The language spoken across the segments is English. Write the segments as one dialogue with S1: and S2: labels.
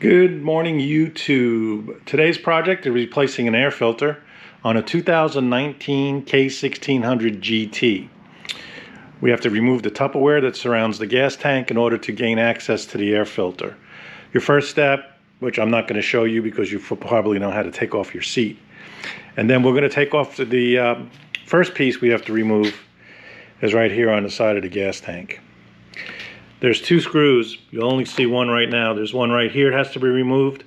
S1: Good morning, YouTube. Today's project is replacing an air filter on a 2019 K1600GT. We have to remove the Tupperware that surrounds the gas tank in order to gain access to the air filter. Your first step, which I'm not going to show you because you probably know how to take off your seat. And then we're going to take off the first piece we have to remove is right here on the side of the gas tank. There's two screws. You'll only see one right now. There's one right here, it has to be removed.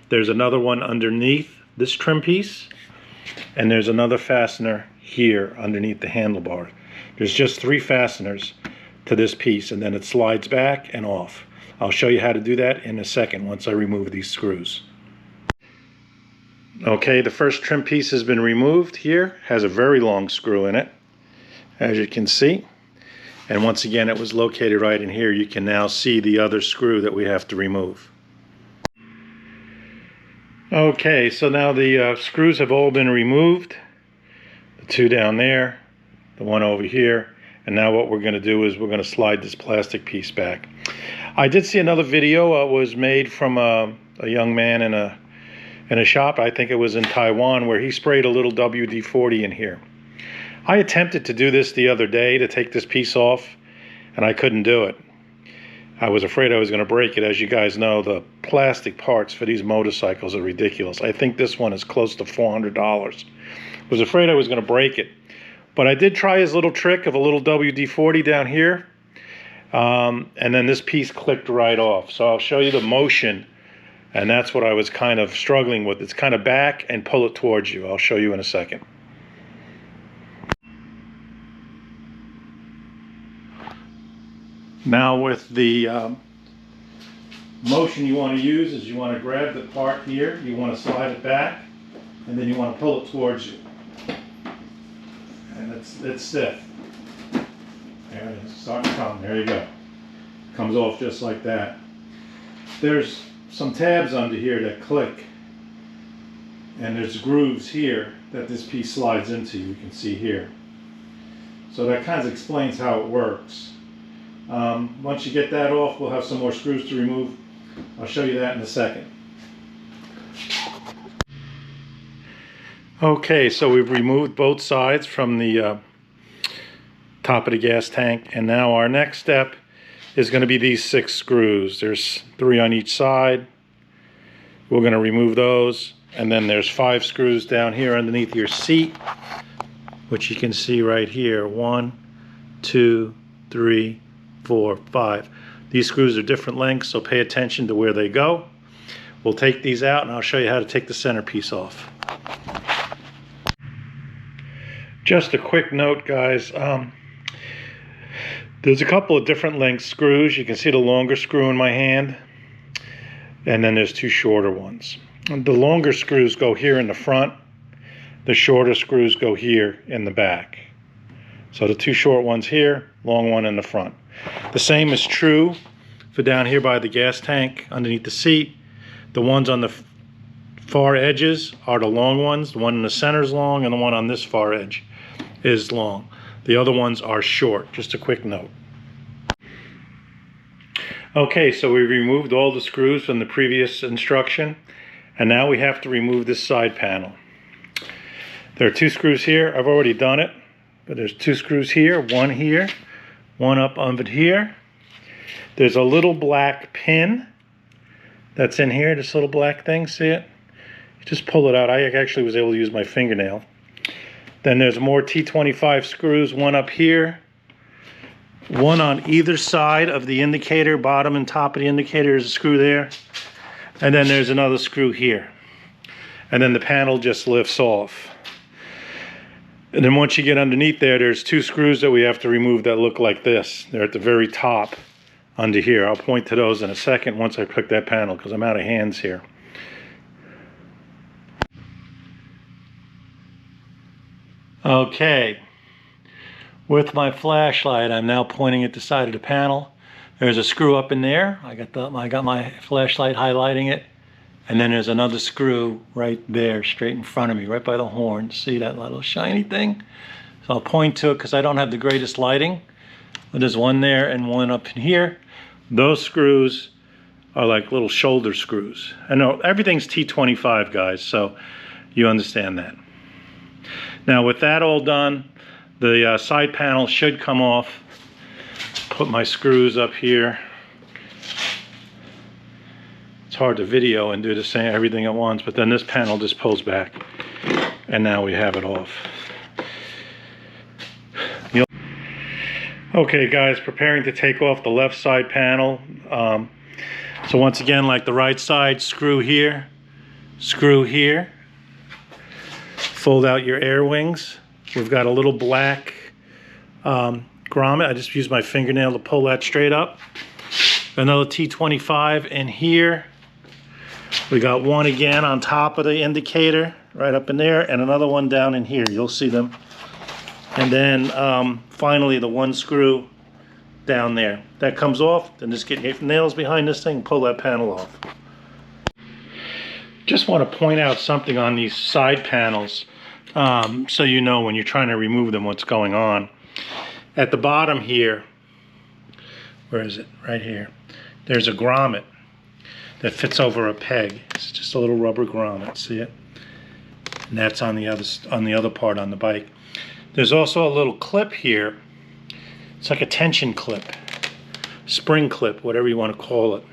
S1: There's another one underneath this trim piece. And there's another fastener here underneath the handlebar. There's just three fasteners to this piece, and then it slides back and off. I'll show you how to do that in a second once I remove these screws. Okay, the first trim piece has been removed here. Has a very long screw in it, as you can see. And once again, it was located right in here. You can now see the other screw that we have to remove. Okay, so now the screws have all been removed. The two down there, the one over here. And now what we're going to do is we're going to slide this plastic piece back. I did see another video. It was made from a young man in a shop. I think it was in Taiwan, where he sprayed a little WD-40 in here. I attempted to do this the other day to take this piece off, and I couldn't do it. I was afraid I was going to break it. As you guys know, the plastic parts for these motorcycles are ridiculous. I think this one is close to $400. I was afraid I was going to break it. But I did try his little trick of a little WD-40 down here, and then this piece clicked right off. So I'll show you the motion, and that's what I was kind of struggling with. It's kind of back and pull it towards you. I'll show you in a second. Now with the motion you want to use is you want to grab the part here, you want to slide it back, and then you want to pull it towards you. And it's stiff. There it is, starting to come, there you go. Comes off just like that. There's some tabs under here that click, and there's grooves here that this piece slides into, you can see here. So that kind of explains how it works. Once you get that off, we'll have some more screws to remove. I'll show you that in a second. Okay, so we've removed both sides from the top of the gas tank, and now our next step is going to be these 6 screws. There's 3 on each side. We're going to remove those, and then there's 5 screws down here underneath your seat, which you can see right here. 1, 2, 3, 4, 5. These screws are different lengths, so pay attention to where they go. We'll take these out, and I'll show you how to take the centerpiece off. Just a quick note, guys. There's a couple of different length screws. You can see the longer screw in my hand, and then there's 2 shorter ones. The longer screws go here in the front. The shorter screws go here in the back. So the 2 short ones here, long one in the front. The same is true for down here by the gas tank underneath the seat. The ones on the far edges are the long ones. The one in the center is long, and the one on this far edge is long. The other ones are short. Just a quick note. Okay, so we removed all the screws from the previous instruction, and now we have to remove this side panel. There are 2 screws here. I've already done it, but there's 2 screws here, one up under here. There's a little black pin that's in here, this little black thing, see it? You just pull it out. I actually was able to use my fingernail. Then there's more T25 screws, one up here, one on either side of the indicator, bottom and top of the indicator. There's a screw there. And then there's another screw here. And then the panel just lifts off. And then once you get underneath there, there's 2 screws that we have to remove that look like this. They're at the very top under here. I'll point to those in a second once I pick that panel, because I'm out of hands here. Okay, with my flashlight, I'm now pointing at the side of the panel. There's a screw up in there. I got my flashlight highlighting it. And then there's another screw right there, straight in front of me, right by the horn. See that little shiny thing? So I'll point to it because I don't have the greatest lighting. But there's one there and one up in here. Those screws are like little shoulder screws. I know everything's T25, guys, so you understand that. Now with that all done, the side panel should come off. Put my screws up here. It's hard to video and do the same everything at once, but then this panel just pulls back, and now we have it off. Okay guys, preparing to take off the left side panel. So once again, like the right side, screw here, fold out your air wings. We've got a little black grommet. I just used my fingernail to pull that straight up. Another T25 in here. We got one again on top of the indicator, right up in there, and another one down in here. You'll see them. And then finally the one screw down there. That comes off, then just get your nails behind this thing and pull that panel off. Just want to point out something on these side panels so you know when you're trying to remove them what's going on. At the bottom here, where is it? Right here. There's a grommet that fits over a peg. It's just a little rubber grommet, see it? And that's on the other part on the bike. There's also a little clip here. It's like a tension clip, spring clip, whatever you want to call it.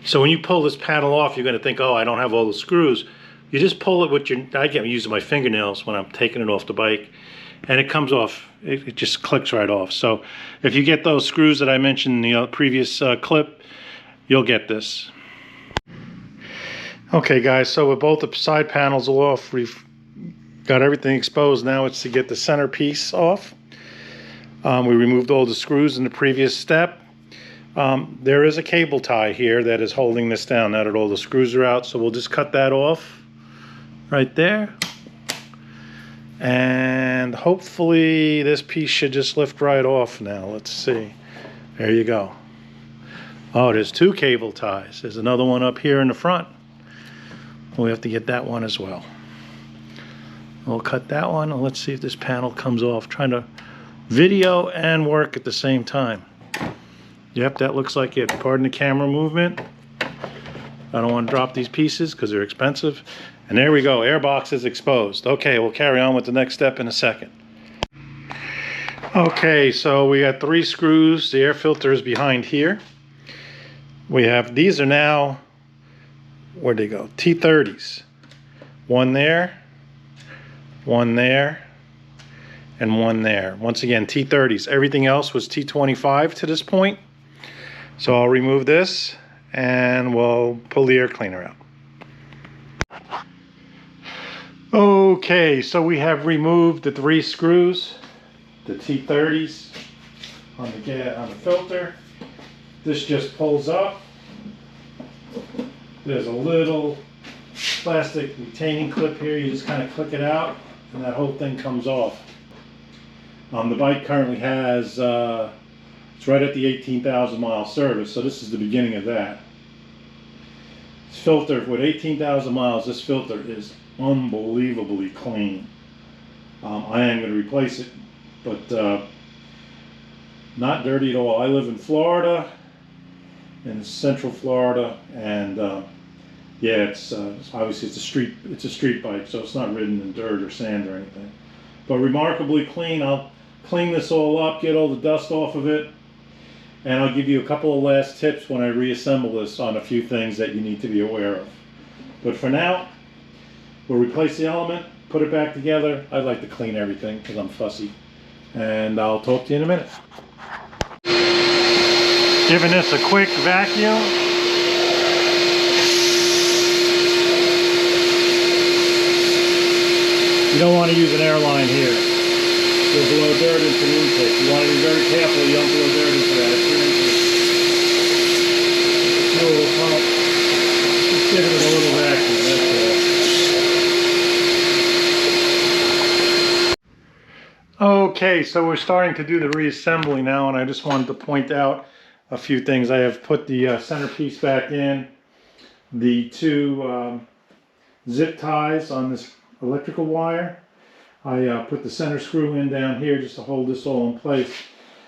S1: So when you pull this panel off, you're going to think, oh, I don't have all the screws. You just pull it with your, I get using my fingernails when I'm taking it off the bike, and it comes off. It just clicks right off. So if you get those screws that I mentioned in the previous clip, you'll get this. Okay guys, so with both the side panels off, we've got everything exposed. Now it's to get the center piece off. We removed all the screws in the previous step. There is a cable tie here that is holding this down now that all the screws are out, so we'll just cut that off right there. And hopefully this piece should just lift right off now. Let's see. There you go. Oh, there's two cable ties. There's another one up here in the front. We have to get that one as well. We'll cut that one, and let's see if this panel comes off. Trying to video and work at the same time. Yep, that looks like it. Pardon the camera movement. I don't want to drop these pieces because they're expensive. And there we go, air box is exposed. Okay, we'll carry on with the next step in a second. Okay, so we got 3 screws. The air filter is behind here. We have, these are now, where'd they go? T30s. One there, and one there. Once again, T30s. Everything else was T25 to this point. So I'll remove this and we'll pull the air cleaner out. Okay, so we have removed the 3 screws, the T30s on the filter. This just pulls up. There's a little plastic retaining clip here. You just kind of click it out and that whole thing comes off. The bike currently has, it's right at the 18,000 mile service, so this is the beginning of that. This filter, with 18,000 miles, this filter is unbelievably clean. I am going to replace it, but not dirty at all. I live in Florida, in central Florida, and yeah, it's obviously it's a street bike, so it's not ridden in dirt or sand or anything. But remarkably clean. I'll clean this all up, get all the dust off of it, and I'll give you a couple of last tips when I reassemble this on a few things that you need to be aware of. But for now, we'll replace the element, put it back together. I like to clean everything because I'm fussy. And I'll talk to you in a minute. Giving this a quick vacuum. You don't want to use an airline here. You'll blow dirt into the intake. You want to be very careful you don't blow dirt into that. It's your intake. Fuel pump. Just give it a little vacuum, that's all. Okay, so we're starting to do the reassembly now, and I just wanted to point out a few things. I have put the centerpiece back in, the 2 zip ties on this electrical wire. I put the center screw in down here just to hold this all in place.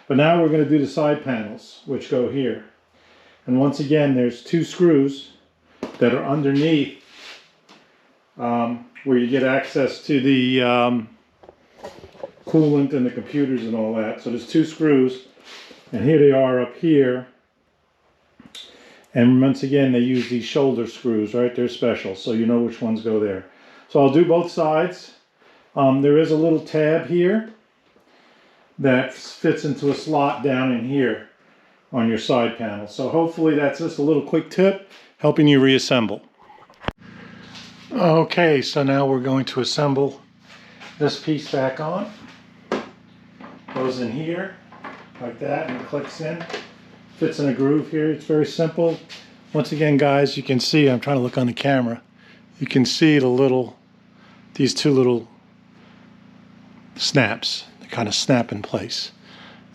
S1: But now we're going to do the side panels, which go here. And once again, there's 2 screws that are underneath where you get access to the coolant and the computers and all that. So there's 2 screws, and here they are up here. And once again, they use these shoulder screws, right? They're special, so you know which ones go there. So I'll do both sides. There is a little tab here that fits into a slot down in here on your side panel. So hopefully that's just a little quick tip helping you reassemble. Okay, so now we're going to assemble this piece back on. Goes in here like that and it clicks in. Fits in a groove here. It's very simple. Once again, guys, you can see, I'm trying to look on the camera, you can see these 2 little snaps. They kind of snap in place.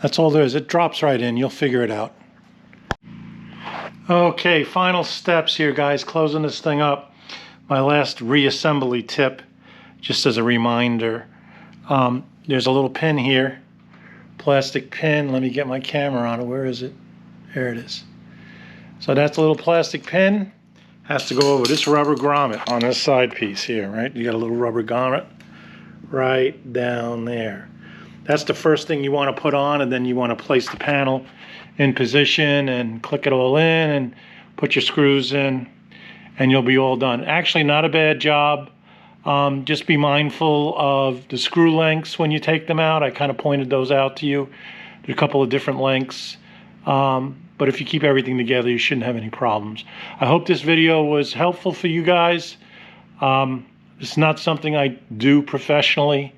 S1: That's all there is. It drops right in. You'll figure it out. Okay, final steps here, guys. Closing this thing up. My last reassembly tip, just as a reminder. There's a little pin here. Plastic pin. Let me get my camera on it. Where is it? There it is. So that's a little plastic pin. Has to go over this rubber grommet on this side piece here, right? You got a little rubber grommet right down there. That's the first thing you want to put on, and then you want to place the panel in position and click it all in and put your screws in, and you'll be all done. Actually, not a bad job. Just be mindful of the screw lengths when you take them out. I kind of pointed those out to you. There's a couple of different lengths. But if you keep everything together, you shouldn't have any problems. I hope this video was helpful for you guys. It's not something I do professionally.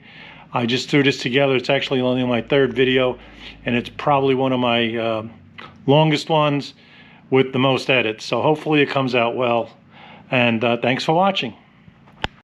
S1: I just threw this together. It's actually only my 3rd video, and it's probably one of my longest ones with the most edits. So hopefully it comes out well. And thanks for watching.